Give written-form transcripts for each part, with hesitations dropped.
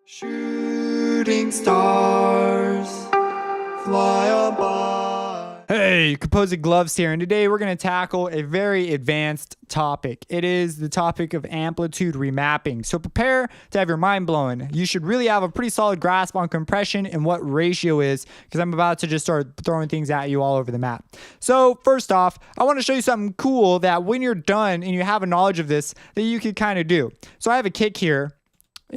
Shooting stars fly above. Hey, Composite Gloves here, and today we're going to tackle a very advanced topic. It is the topic of amplitude remapping. So prepare to have your mind blown. You should really have a pretty solid grasp on compression and what ratio is, because I'm about to just start throwing things at you all over the map. So first off, I want to show you something cool that when you're done and you have a knowledge of this, that you could kind of do. So I have a kick here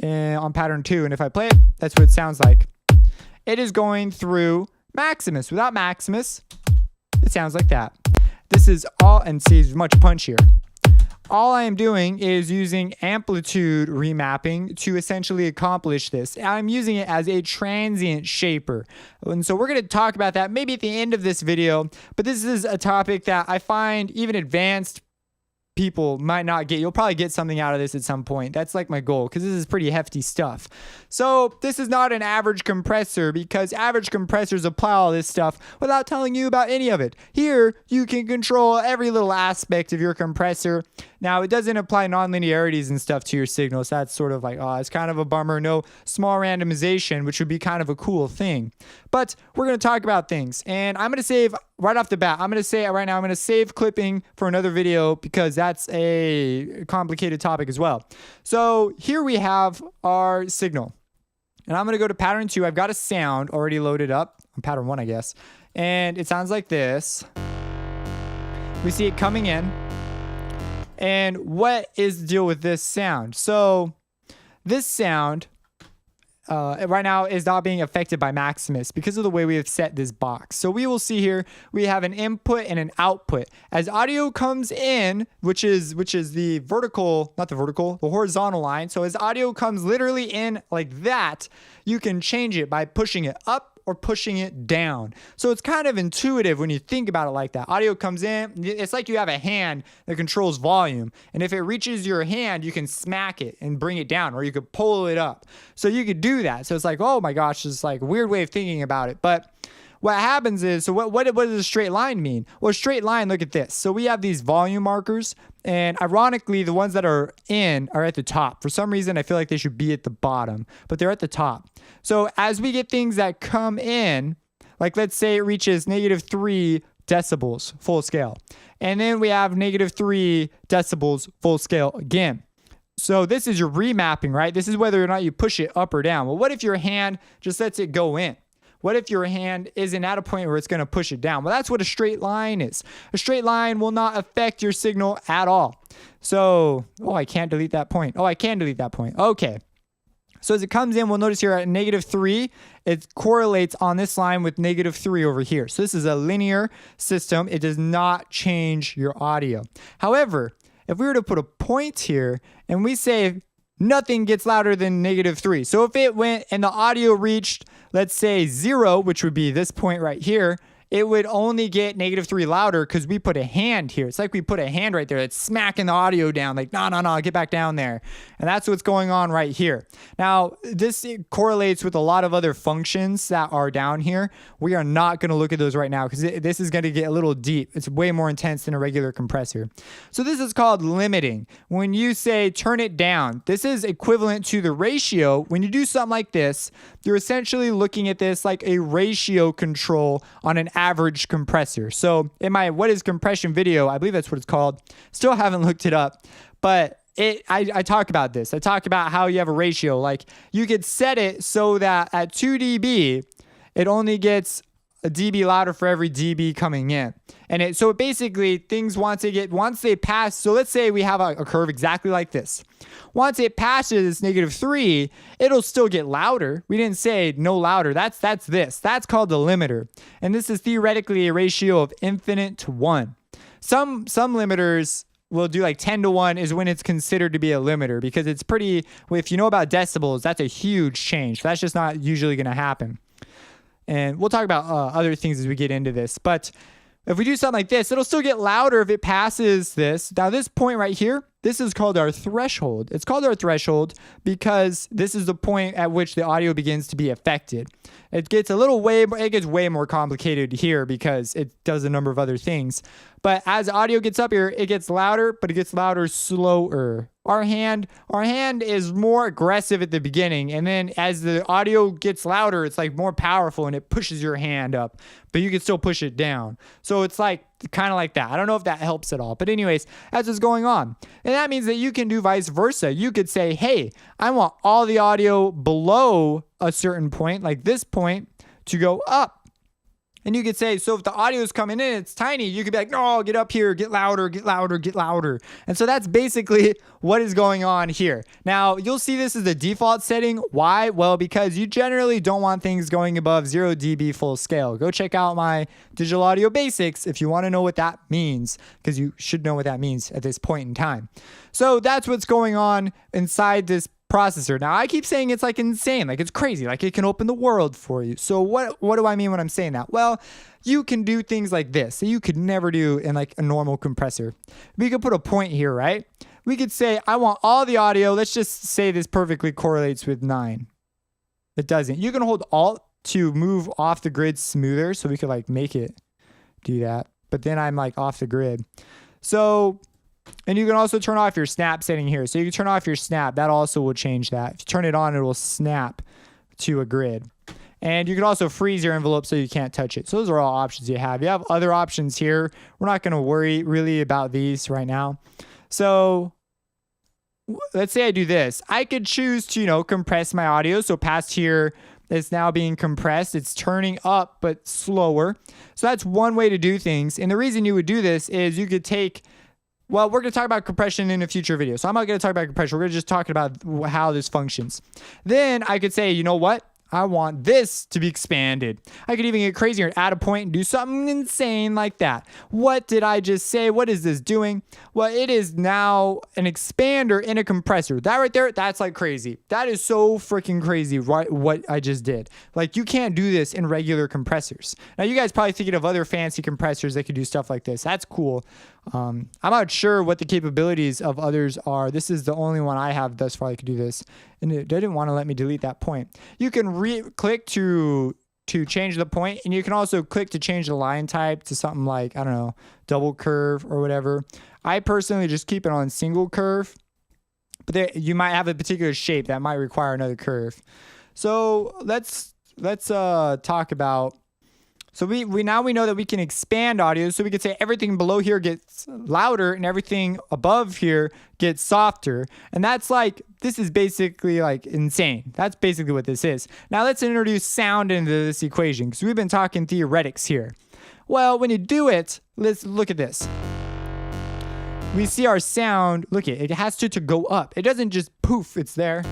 on pattern 2, and if I play it, that's what it sounds like. It is going through Maximus. Without Maximus, it sounds like that. This is all, and see, there's much punch here. All I am doing is using amplitude remapping to essentially accomplish this. I'm using it as a transient shaper. And so we're going to talk about that maybe at the end of this video, but this is a topic that I find even advanced people might not get. You'll probably get something out of this at some point. That's like my goal, because this is pretty hefty stuff. So this is not an average compressor, because average compressors apply all this stuff without telling you about any of it. Here, you can control every little aspect of your compressor. Now, it doesn't apply nonlinearities and stuff to your signals. That's sort of like, oh, it's kind of a bummer. No small randomization, which would be kind of a cool thing. But we're going to talk about things, and I'm going to save right off the bat. I'm going to say right now, I'm going to save clipping for another video, because that's a complicated topic as well. So here we have our signal, and I'm going to go to pattern 2. I've got a sound already loaded up on pattern 1, I guess, and it sounds like this. We see it coming in. And what is the deal with this sound? So this sound right now is not being affected by Maximus because of the way we have set this box. So we will see here, we have an input and an output. As audio comes in, which is the vertical, not the vertical, the horizontal line. So as audio comes literally in like that, you can change it by pushing it up or pushing it down. So it's kind of intuitive when you think about it like that. Audio comes in, it's like you have a hand that controls volume. And if it reaches your hand, you can smack it and bring it down, or you could pull it up. So you could do that. So it's like, oh my gosh, it's like a weird way of thinking about it. But what happens is, so what does a straight line mean? Well, a straight line, look at this. So we have these volume markers, and ironically, the ones that are in are at the top. For some reason, I feel like they should be at the bottom, but they're at the top. So as we get things that come in, like let's say it reaches -3 decibels full scale, and then we have -3 decibels full scale again. So this is your remapping, right? This is whether or not you push it up or down. Well, what if your hand just lets it go in? What if your hand isn't at a point where it's going to push it down? Well, that's what a straight line is. A straight line will not affect your signal at all. So, oh, I can't delete that point. Oh, I can delete that point. Okay. So as it comes in, we'll notice here at -3, it correlates on this line with -3 over here. So this is a linear system. It does not change your audio. However, if we were to put a point here and we say nothing gets louder than -3. So if it went and the audio reached, let's say 0, which would be this point right here, it would only get -3 louder because we put a hand here. It's like we put a hand right there that's smacking the audio down, like, no, get back down there. And that's what's going on right here. Now, this correlates with a lot of other functions that are down here. We are not going to look at those right now because this is going to get a little deep. It's way more intense than a regular compressor. So this is called limiting. When you say turn it down, this is equivalent to the ratio. When you do something like this, you're essentially looking at this like a ratio control on an average compressor. So in my what is compression video, I believe that's what it's called. Still haven't looked it up, but I talk about this. I talk about how you have a ratio. Like you could set it so that at 2 dB, it only gets a dB louder for every dB coming in. And so basically things once they pass, so let's say we have a curve exactly like this. Once it passes -3, it'll still get louder. We didn't say no louder. That's this. That's called the limiter. And this is theoretically a ratio of infinite to 1. Some limiters will do like 10 to 1 is when it's considered to be a limiter, because it's pretty, if you know about decibels, that's a huge change. That's just not usually going to happen. And we'll talk about other things as we get into this. But if we do something like this, it'll still get louder if it passes this. Now, this point right here, this is called our threshold. It's called our threshold because this is the point at which the audio begins to be affected. It gets way more complicated here because it does a number of other things. But as audio gets up here, it gets louder, but it gets louder slower. Our hand is more aggressive at the beginning, and then as the audio gets louder, it's like more powerful and it pushes your hand up, but you can still push it down. So it's like kind of like that. I don't know if that helps at all, but anyways, that's what's going on. And that means that you can do vice versa. You could say, hey, I want all the audio below a certain point, like this point, to go up. And you could say, so if the audio is coming in, it's tiny, you could be like, no, get up here, get louder, get louder, get louder. And so that's basically what is going on here. Now, you'll see this is the default setting. Why? Well, because you generally don't want things going above 0 dB full scale. Go check out my digital audio basics if you want to know what that means, because you should know what that means at this point in time. So that's what's going on inside this processor. Now, I keep saying it's like insane, like it's crazy, like it can open the world for you. So what do I mean when I'm saying that? Well, you can do things like this that you could never do in like a normal compressor. We could put a point here, right? We could say, I want all the audio. Let's just say this perfectly correlates with 9. It doesn't. You can hold Alt to move off the grid smoother, so we could like make it do that. But then I'm like off the grid. So, and you can also turn off your snap setting here. So you can turn off your snap. That also will change that. If you turn it on, it will snap to a grid. And you can also freeze your envelope so you can't touch it. So those are all options you have. You have other options here. We're not going to worry really about these right now. So let's say I do this. I could choose to, compress my audio. So past here, it's now being compressed. It's turning up, but slower. So that's one way to do things. And the reason you would do this is you could take... Well, we're going to talk about compression in a future video. So I'm not going to talk about compression. We're going to just talk about how this functions. Then I could say, you know what? I want this to be expanded. I could even get crazier and add a point and do something insane like that. What did I just say? What is this doing? Well, it is now an expander in a compressor. That right there, that's like crazy. That is so freaking crazy, right? What I just did. Like, you can't do this in regular compressors. Now, you guys probably thinking of other fancy compressors that could do stuff like this. That's cool. I'm not sure what the capabilities of others are. This is the only one I have thus far that could do this. And it didn't want to let me delete that point. You can click to change the point, and you can also click to change the line type to something like, I don't know, double curve or whatever. I personally just keep it on single curve, but you might have a particular shape that might require another curve. So let's talk about. So we know that we can expand audio. So we could say everything below here gets louder and everything above here gets softer. And this is basically like insane. That's basically what this is. Now let's introduce sound into this equation, because we've been talking theoretics here. Well, when you do it, let's look at this. We see our sound, look at it, it has to go up. It doesn't just poof, it's there.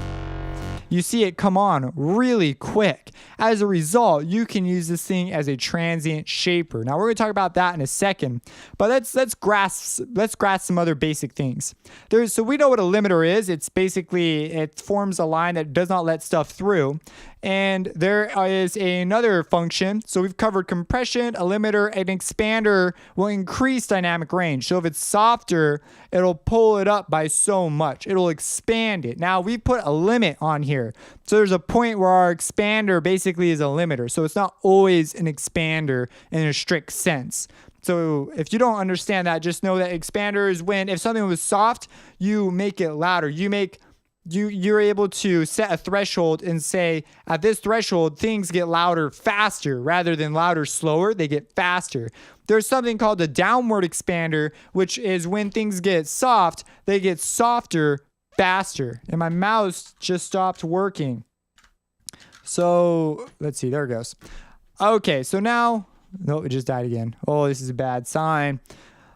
You see it come on really quick. As a result, you can use this thing as a transient shaper. Now we're going to talk about that in a second, but let's grasp some other basic things. So we know what a limiter is. It's basically, it forms a line that does not let stuff through. And there is another function. So we've covered compression, a limiter, an expander will increase dynamic range. So if it's softer, it'll pull it up by so much. It'll expand it. Now we put a limit on here. So there's a point where our expander basically is a limiter. So it's not always an expander in a strict sense. So if you don't understand that, just know that expander is when, if something was soft, you make it louder. You're able to set a threshold and say, at this threshold, things get louder faster rather than louder slower. They get faster. There's something called a downward expander, which is when things get soft, they get softer faster. And my mouse just stopped working. So let's see, there it goes. Okay, so now, nope, it just died again. Oh, this is a bad sign.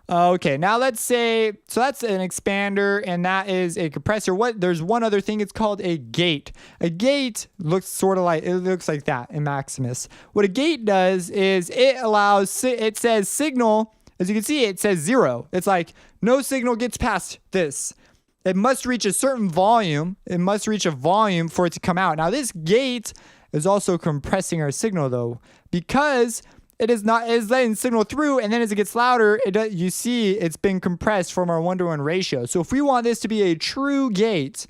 Okay, now let's say, so that's an expander and that is a compressor. There's one other thing, it's called a gate. A gate looks like that in Maximus. What a gate does is it says signal, as you can see, it says 0. It's like no signal gets past this. It must reach a certain volume. It must reach a volume for it to come out. Now this gate is also compressing our signal though, because it is letting signal through, and then as it gets louder, you see it's been compressed from our 1-to-1 ratio. So if we want this to be a true gate,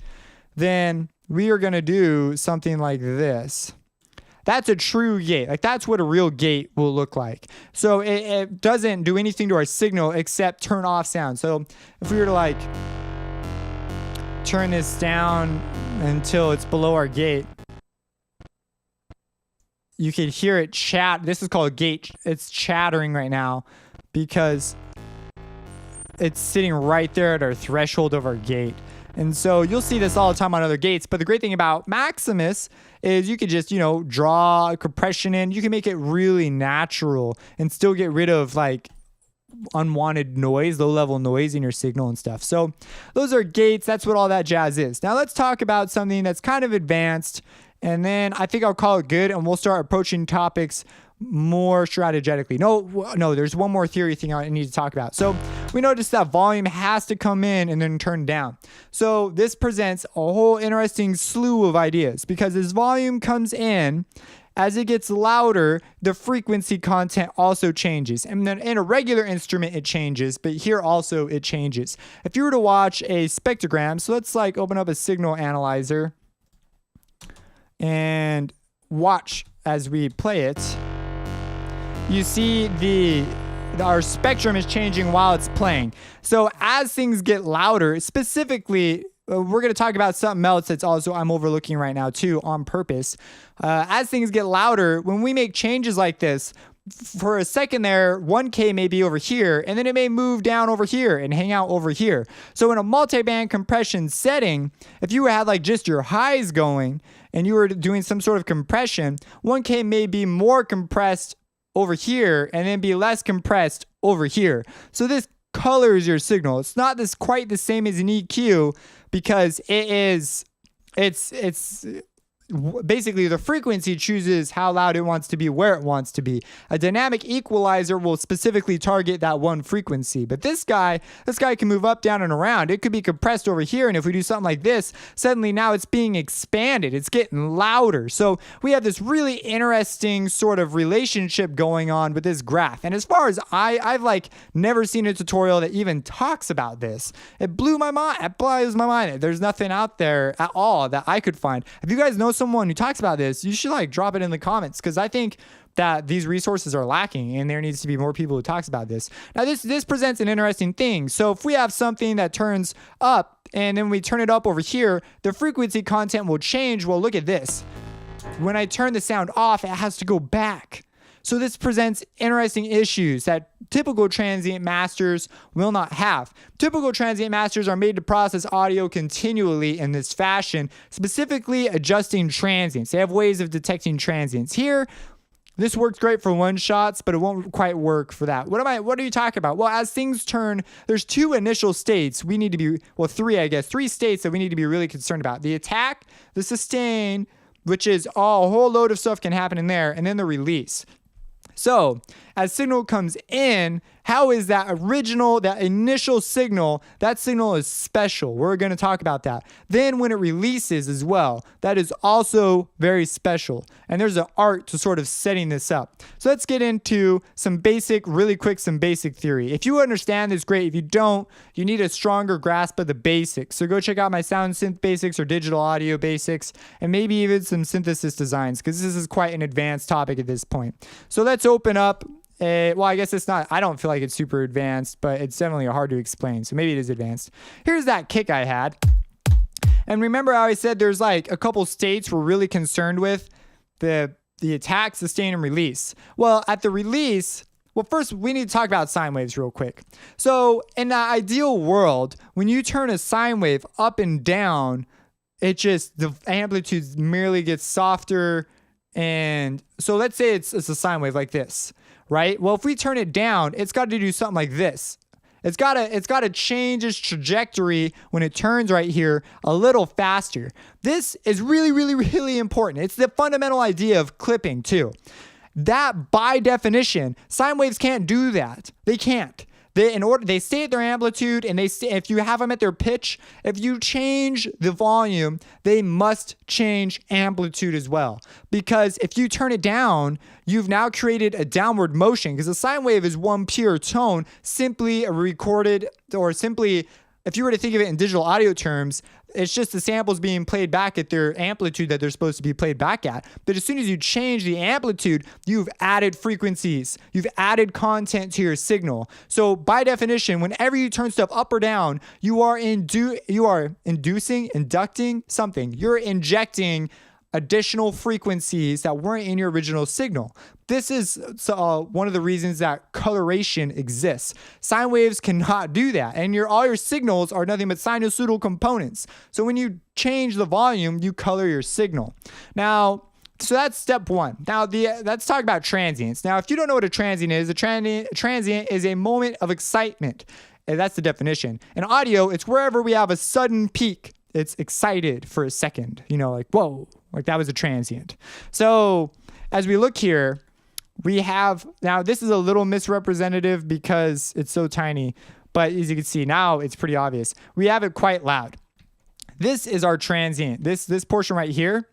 then we are going to do something like this. That's a true gate. Like, that's what a real gate will look like. So it doesn't do anything to our signal except turn off sound. So if we were to turn this down until it's below our gate, you can hear it chat. This is called gate. It's chattering right now because it's sitting right there at our threshold of our gate. And so you'll see this all the time on other gates. But the great thing about Maximus is you could just, draw compression in. You can make it really natural and still get rid of like unwanted noise, low level noise in your signal and stuff. So those are gates. That's what all that jazz is. Now let's talk about something that's kind of advanced. And then I think I'll call it good and we'll start approaching topics more strategically. No, there's one more theory thing I need to talk about. So we noticed that volume has to come in and then turn down. So this presents a whole interesting slew of ideas because as volume comes in, as it gets louder, the frequency content also changes. And then in a regular instrument, it changes, but here also it changes. If you were to watch a spectrogram, so let's like open up a signal analyzer and watch as we play it. You see our spectrum is changing while it's playing. So as things get louder, specifically, we're going to talk about something else that's also I'm overlooking right now too on purpose. As things get louder, when we make changes like this, for a second there, 1K may be over here, and then it may move down over here and hang out over here. So in a multi-band compression setting, if you had like just your highs going and you were doing some sort of compression, 1K may be more compressed over here and then be less compressed over here. So this colors your signal. It's not quite the same as an EQ because it's basically the frequency chooses how loud it wants to be, where it wants to be. A dynamic equalizer will specifically target that one frequency. But this guy can move up, down, and around. It could be compressed over here, and if we do something like this, suddenly now it's being expanded. It's getting louder. So we have this really interesting sort of relationship going on with this graph. And as far as I've like never seen a tutorial that even talks about this. It blew my mind. It blows my mind. There's nothing out there at all that I could find. If you guys know someone who talks about this, you should like drop it in the comments because I think that these resources are lacking and there needs to be more people who talks about this. Now this presents an interesting thing. So if we have something that turns up and then we turn it up over here, the frequency content will change. Well, look at this. When I turn the sound off, it has to go back. So this presents interesting issues that typical transient masters will not have. Typical transient masters are made to process audio continually in this fashion, specifically adjusting transients. They have ways of detecting transients. Here, this works great for one shots, but it won't quite work for that. What are you talking about? Well, as things turn, there's two initial states we need to be, well, three states that we need to be really concerned about. The attack, the sustain, which is a whole load of stuff can happen in there, and then the release. So as signal comes in, how is that initial signal, that signal is special. We're going to talk about that. Then when it releases as well, that is also very special. And there's an art to sort of setting this up. So let's get into some basic theory. If you understand this, great. If you don't, you need a stronger grasp of the basics. So go check out my sound synth basics or digital audio basics, and maybe even some synthesis designs, because this is quite an advanced topic at this point. So let's open up. Well, I guess it's not, I don't feel like it's super advanced, but it's definitely hard to explain. So maybe it is advanced. Here's that kick I had. And remember how I said there's like a couple states we're really concerned with? The attack, sustain, and release. Well, at the release, well, first we need to talk about sine waves real quick. So in the ideal world, when you turn a sine wave up and down, the amplitude merely gets softer. And so let's say it's a sine wave like this, right? Well, if we turn it down, it's got to do something like this. It's got to change its trajectory when it turns right here a little faster. This is really, really, really important. It's the fundamental idea of clipping too. That by definition, sine waves can't do that. They can't. They stay at their amplitude, and if you have them at their pitch, if you change the volume, they must change amplitude as well. Because if you turn it down, you've now created a downward motion, because a sine wave is one pure tone, simply recorded, or simply, if you were to think of it in digital audio terms, It's just the samples being played back at their amplitude that they're supposed to be played back at. But as soon as you change the amplitude, you've added frequencies. You've added content to your signal. So by definition, whenever you turn stuff up or down, you are inducting something. You're injecting additional frequencies that weren't in your original signal. This is one of the reasons that coloration exists. Sine waves cannot do that, and all your signals are nothing but sinusoidal components. So when you change the volume, you color your signal. Now, so that's step one. Now, let's talk about transients. Now, if you don't know what a transient is, a transient is a moment of excitement. And that's the definition. In audio, it's wherever we have a sudden peak. It's excited for a second, like, whoa, like that was a transient. So as we look here, we have, now this is a little misrepresentative because it's so tiny, but as you can see now, it's pretty obvious. We have it quite loud. This is our transient. This portion right here,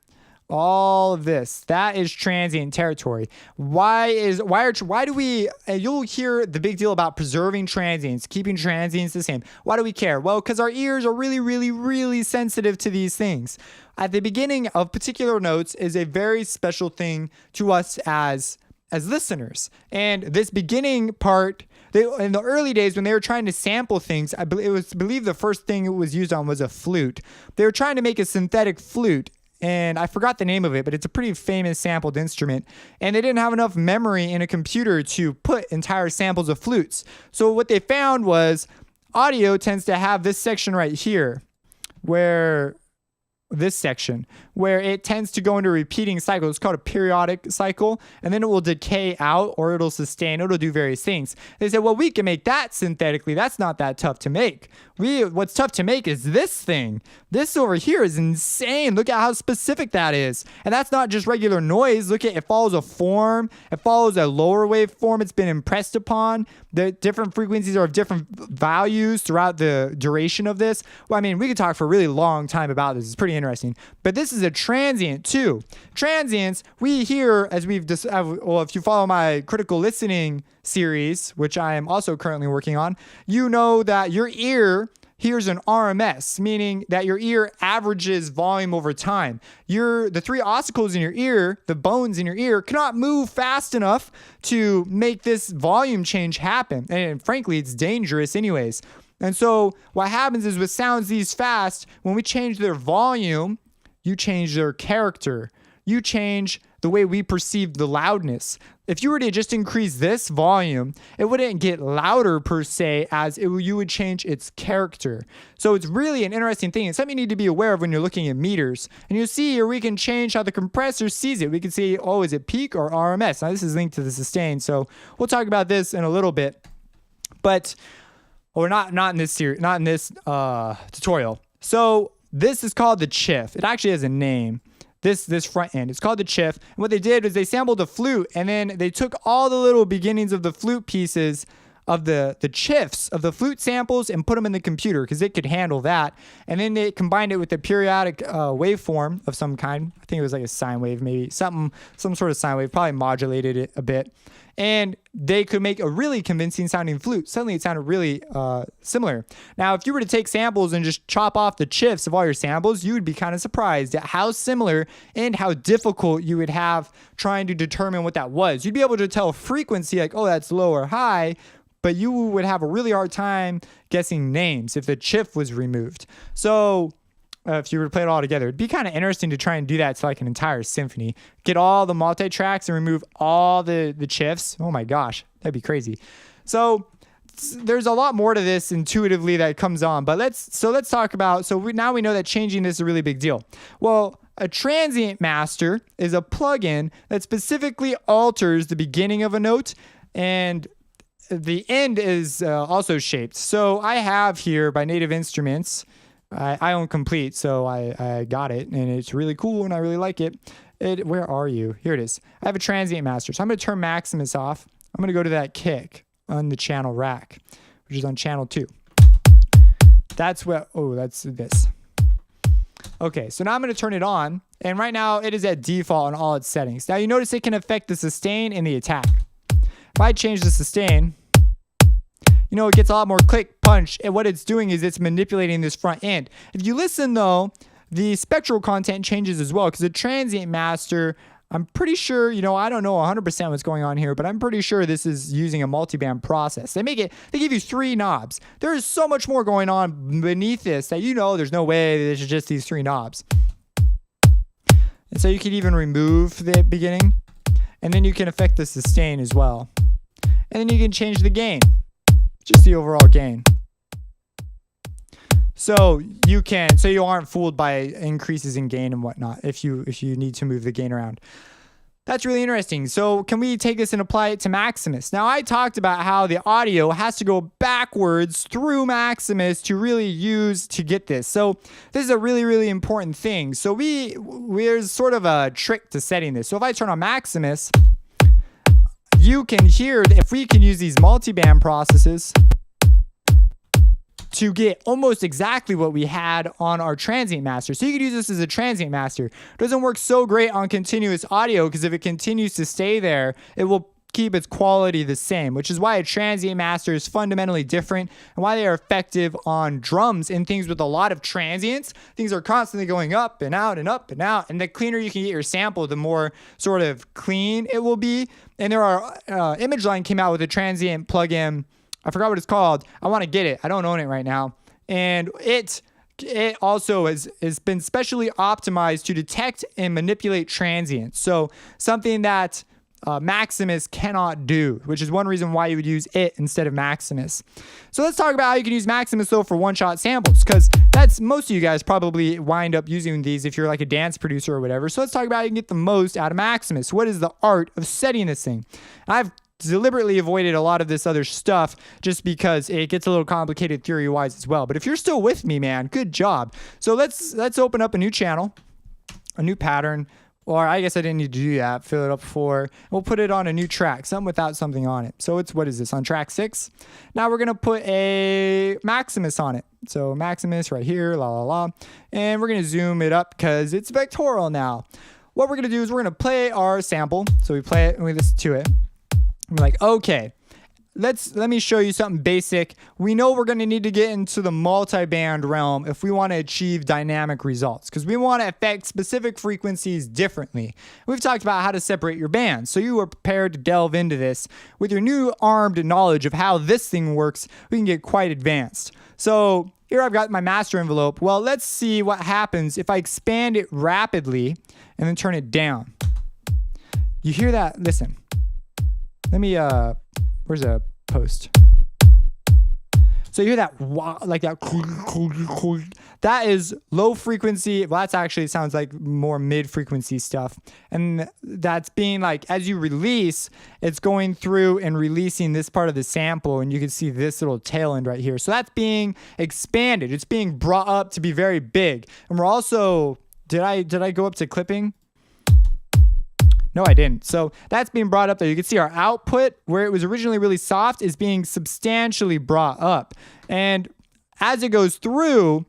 all of this, that is transient territory. Why do we, you'll hear the big deal about preserving transients, keeping transients the same. Why do we care? Well, because our ears are really, really, really sensitive to these things. At the beginning of particular notes is a very special thing to us as listeners. And this beginning part, in the early days when they were trying to sample things, I believe the first thing it was used on was a flute. They were trying to make a synthetic flute. And I forgot the name of it, but it's a pretty famous sampled instrument. And they didn't have enough memory in a computer to put entire samples of flutes. So what they found was audio tends to have this section right here, where it tends to go into a repeating cycle. It's called a periodic cycle, and then it will decay out or it'll sustain. It'll do various things. They said, well, we can make that synthetically. That's not that tough to make. What's tough to make is this thing. This over here is insane. Look at how specific that is. And that's not just regular noise. Look at it follows a form. It follows a lower wave form. It's been impressed upon. The different frequencies are of different values throughout the duration of this. Well, I mean, we could talk for a really long time about this. It's pretty interesting. But this is a transient too. Transients, we hear, as if you follow my critical listening series, which I am also currently working on, you know that your ear here's an RMS, meaning that your ear averages volume over time. The three ossicles in your ear, the bones in your ear, cannot move fast enough to make this volume change happen. And frankly, it's dangerous anyways. And so what happens is with sounds these fast, when we change their volume, you change their character. You change the way we perceive the loudness. If you were to just increase this volume, it wouldn't get louder per se, you would change its character. So it's really an interesting thing. It's something you need to be aware of when you're looking at meters. And you see here, we can change how the compressor sees it. We can see, is it peak or RMS? Now this is linked to the sustain. So we'll talk about this in a little bit, but, or not in this series, not in this tutorial. So this is called the chiff. It actually has a name. This front end. It's called the chiff. And what they did was they sampled a flute, and then they took all the little beginnings of the flute pieces of the chiffs of the flute samples and put them in the computer because it could handle that. And then they combined it with a periodic waveform of some kind. I think it was like a sine wave, maybe some sort of sine wave, probably modulated it a bit. And they could make a really convincing sounding flute. Suddenly it sounded really similar. Now, if you were to take samples and just chop off the chiffs of all your samples, you would be kind of surprised at how similar and how difficult you would have trying to determine what that was. You'd be able to tell frequency, like, oh, that's low or high, but you would have a really hard time guessing names if the chiff was removed. So if you were to play it all together, it'd be kind of interesting to try and do that to like an entire symphony. Get all the multi-tracks and remove all the chiffs. Oh my gosh, that'd be crazy. So there's a lot more to this intuitively that comes on, but let's talk about, now we know that changing this is a really big deal. Well, a transient master is a plugin that specifically alters the beginning of a note, and the end is also shaped. So I have here by Native Instruments, I own Complete, so I got it, and it's really cool, and I really like it. Where are you? Here it is. I have a transient master, so I'm going to turn Maximus off. I'm going to go to that kick on the channel rack, which is on channel 2. That's this. Okay, so now I'm going to turn it on, and right now it is at default on all its settings. Now you notice it can affect the sustain and the attack. If I change the sustain, you know, it gets a lot more click punch. And what it's doing is it's manipulating this front end. If you listen though, the spectral content changes as well, because the transient master, I'm pretty sure, you know, I don't know 100% what's going on here, but I'm pretty sure this is using a multiband process. They give you 3 knobs. There is so much more going on beneath this that, you know, there's no way this is just these 3 knobs. And so you can even remove the beginning, and then you can affect the sustain as well. And then you can change the gain, just the overall gain. So you aren't fooled by increases in gain and whatnot if you need to move the gain around. That's really interesting. So can we take this and apply it to Maximus? Now I talked about how the audio has to go backwards through Maximus to really use to get this. So this is a really, really important thing. So there's sort of a trick to setting this. So if I turn on Maximus, you can hear if we can use these multiband processes to get almost exactly what we had on our transient master. So you could use this as a transient master. It doesn't work so great on continuous audio, because if it continues to stay there, it will keep its quality the same, which is why a transient master is fundamentally different and why they are effective on drums and things with a lot of transients. Things are constantly going up and out and up and out, and the cleaner you can get your sample, the more sort of clean it will be. And there are Image Line came out with a transient plugin. I forgot what it's called. I want to get it. I don't own it right now. And it also has been specially optimized to detect and manipulate transients. So something that Maximus cannot do, which is one reason why you would use it instead of Maximus. So let's talk about how you can use Maximus though for one-shot samples, because that's most of you guys probably wind up using these if you're like a dance producer or whatever. So let's talk about how you can get the most out of Maximus. What is the art of setting this thing? I've deliberately avoided a lot of this other stuff just because it gets a little complicated theory-wise as well. But if you're still with me, man, good job. So let's open up a new channel, a new pattern. Or I guess I didn't need to do that. Fill it up before. We'll put it on a new track, something without something on it. So what is this, on track 6? Now we're going to put a Maximus on it. So Maximus right here, la la la. And we're going to zoom it up because it's vectorial now. What we're going to do is we're going to play our sample. So we play it and we listen to it. And we're like, okay, let me show you something basic. We know we're going to need to get into the multi-band realm if we want to achieve dynamic results, because we want to affect specific frequencies differently. We've talked about how to separate your bands, so you are prepared to delve into this. With your new armed knowledge of how this thing works, we can get quite advanced. So here I've got my master envelope. Well, let's see what happens if I expand it rapidly and then turn it down. You hear that? Listen. Let me, where's a post? So you hear that, like that, that is low frequency. Well, that's actually, it sounds like more mid frequency stuff. And that's being like, as you release, it's going through and releasing this part of the sample. And you can see this little tail end right here. So that's being expanded. It's being brought up to be very big. And we're also, did I go up to clipping? No, I didn't. So that's being brought up there. You can see our output, where it was originally really soft, is being substantially brought up. And as it goes through,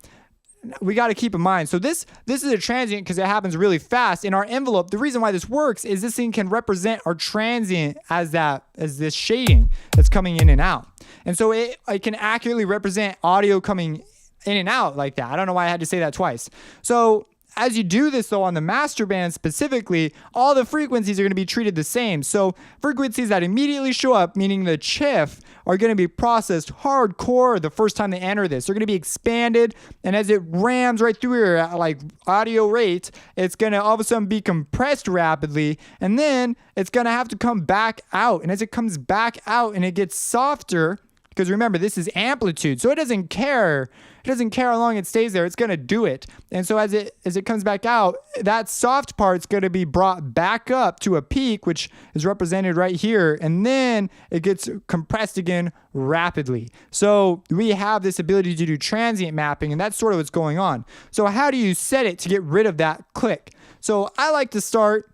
we got to keep in mind. So this is a transient because it happens really fast. In our envelope, the reason why this works is this thing can represent our transient as this shading that's coming in and out. And so it can accurately represent audio coming in and out like that. I don't know why I had to say that twice. So as you do this, though, on the master band specifically, all the frequencies are going to be treated the same. So frequencies that immediately show up, meaning the chiff, are going to be processed hardcore the first time they enter this. They're going to be expanded, and as it rams right through your like audio rate, it's going to all of a sudden be compressed rapidly, and then it's going to have to come back out. And as it comes back out and it gets softer, because remember, this is amplitude, so it doesn't care. It doesn't care how long it stays there. It's going to do it. And so as it comes back out, that soft part's going to be brought back up to a peak, which is represented right here. And then it gets compressed again rapidly. So we have this ability to do transient mapping, and that's sort of what's going on. So how do you set it to get rid of that click? So I like to start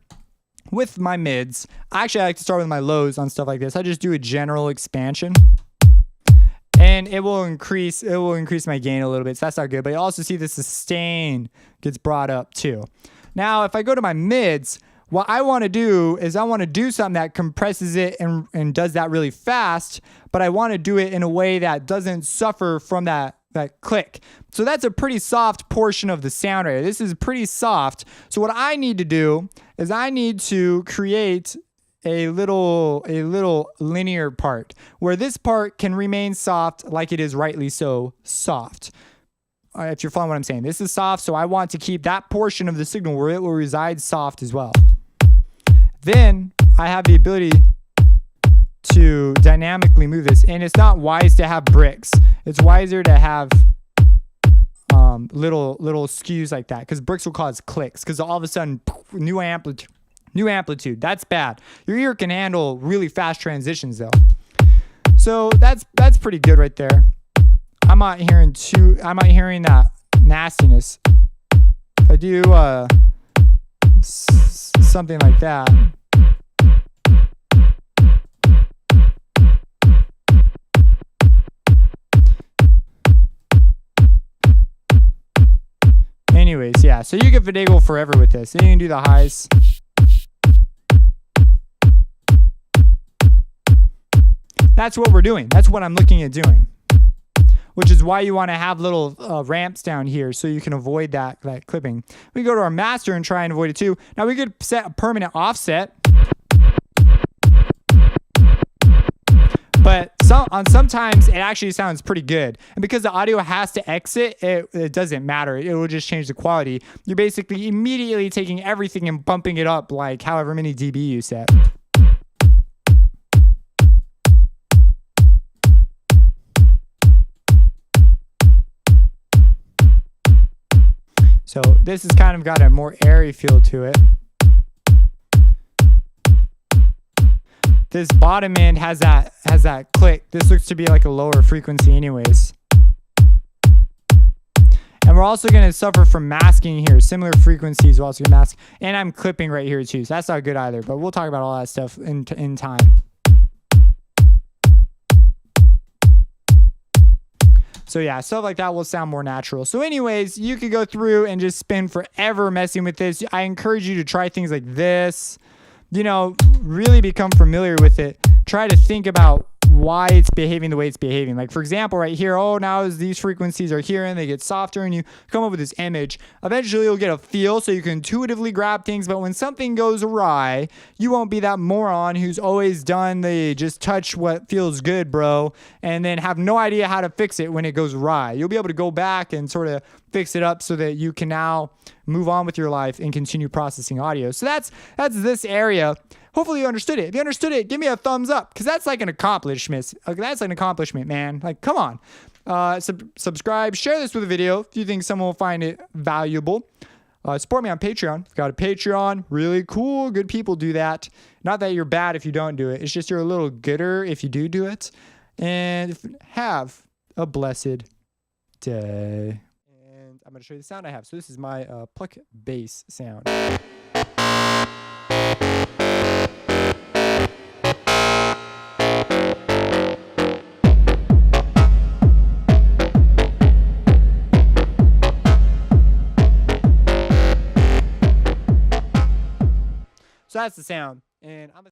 with my mids. Actually, I like to start with my lows on stuff like this. I just do a general expansion. And it will increase my gain a little bit, so that's not good. But you also see the sustain gets brought up too. Now, if I go to my mids, what I want to do is I want to do something that compresses it and does that really fast, but I want to do it in a way that doesn't suffer from that click. So that's a pretty soft portion of the sound right here. This is pretty soft. So what I need to do is I need to create a little linear part where this part can remain soft like it is rightly so soft. If you're following what I'm saying, this is soft, so I want to keep that portion of the signal where it will reside soft as well. Then I have the ability to dynamically move this, and it's not wise to have bricks. It's wiser to have little skews like that, because bricks will cause clicks, because all of a sudden, poof, new amplitude. That's bad. Your ear can handle really fast transitions though. So that's pretty good right there. I'm not hearing that nastiness. If I do something like that. Anyways, yeah, so you can finagle forever with this. And you can do the highs. That's what we're doing. That's what I'm looking at doing. Which is why you want to have little ramps down here so you can avoid that clipping. We go to our master and try and avoid it too. Now we could set a permanent offset. But sometimes it actually sounds pretty good. And because the audio has to exit, it doesn't matter. It will just change the quality. You're basically immediately taking everything and bumping it up like however many dB you set. So this has kind of got a more airy feel to it. This bottom end has that click. This looks to be like a lower frequency anyways. And we're also going to suffer from masking here. Similar frequencies we're also going to mask. And I'm clipping right here too. So that's not good either. But we'll talk about all that stuff in time. So yeah, stuff like that will sound more natural. So anyways, you could go through and just spend forever messing with this. I encourage you to try things like this. You know, really become familiar with it. Try to think about why it's behaving the way it's behaving. Like for example, right here, oh, now as these frequencies are here and they get softer and you come up with this image, eventually you'll get a feel so you can intuitively grab things. But when something goes awry, you won't be that moron who's always done the just touch what feels good, bro, and then have no idea how to fix it when it goes awry. You'll be able to go back and sort of fix it up so that you can now move on with your life and continue processing audio. So that's this area. Hopefully you understood it. If you understood it, give me a thumbs up, because that's like an accomplishment. That's an accomplishment, man. Like, come on. Subscribe, share this with a video if you think someone will find it valuable. Support me on Patreon. I've got a Patreon. Really cool. Good people do that. Not that you're bad if you don't do it. It's just you're a little gooder if you do it. And have a blessed day. And I'm going to show you the sound I have. So this is my pluck bass sound. So that's the sound. And I'm